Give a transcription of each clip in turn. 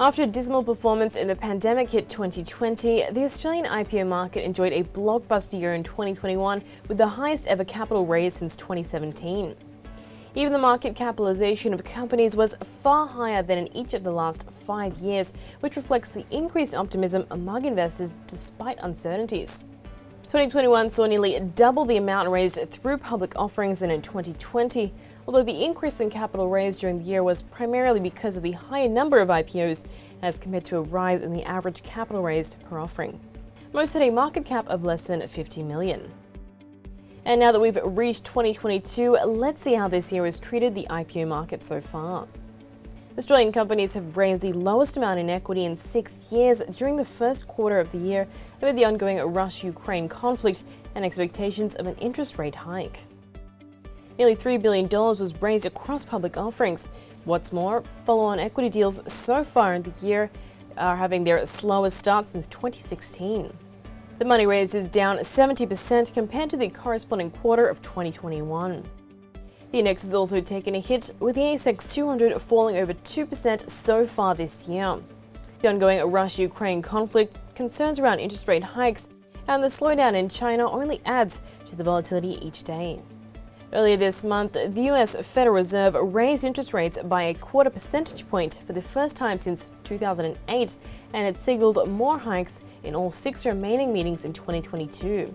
After a dismal performance in the pandemic hit 2020, the Australian IPO market enjoyed a blockbuster year in 2021 with the highest ever capital raise since 2017. Even the market capitalization of companies was far higher than in each of the last 5 years, which reflects the increased optimism among investors despite uncertainties. 2021 saw nearly double the amount raised through public offerings than in 2020, although the increase in capital raised during the year was primarily because of the higher number of IPOs as compared to a rise in the average capital raised per offering. Most had a market cap of less than 50 million. And now that we've reached 2022, let's see how this year has treated the IPO market so far. Australian companies have raised the lowest amount in equity in 6 years during the first quarter of the year amid the ongoing Russia-Ukraine conflict and expectations of an interest rate hike. Nearly $3 billion was raised across public offerings. What's more, follow-on equity deals so far in the year are having their slowest start since 2016. The money raised is down 70% compared to the corresponding quarter of 2021. The index has also taken a hit, with the ASX 200 falling over 2% so far this year. The ongoing Russia-Ukraine conflict, concerns around interest rate hikes, and the slowdown in China only adds to the volatility each day. Earlier this month, the US Federal Reserve raised interest rates by a quarter percentage point for the first time since 2008, and it signaled more hikes in all 6 remaining meetings in 2022.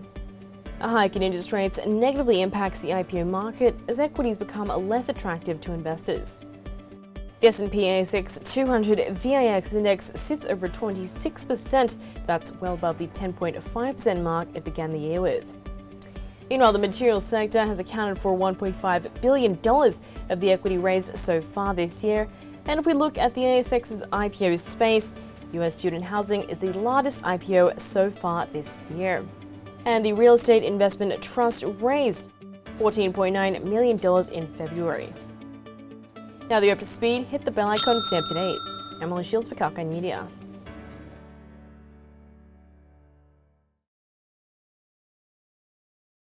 A hike in interest rates negatively impacts the IPO market as equities become less attractive to investors. The S&P ASX 200 VIX index sits over 26%, that's well above the 10.5% mark it began the year with. Meanwhile, the materials sector has accounted for $1.5 billion of the equity raised so far this year, and if we look at the ASX's IPO space, US student housing is the largest IPO so far this year. And the Real Estate Investment Trust raised $14.9 million in February. Now that you're up to speed, hit the bell icon to stay up to date. I'm Molly Shields for kalkinemedia.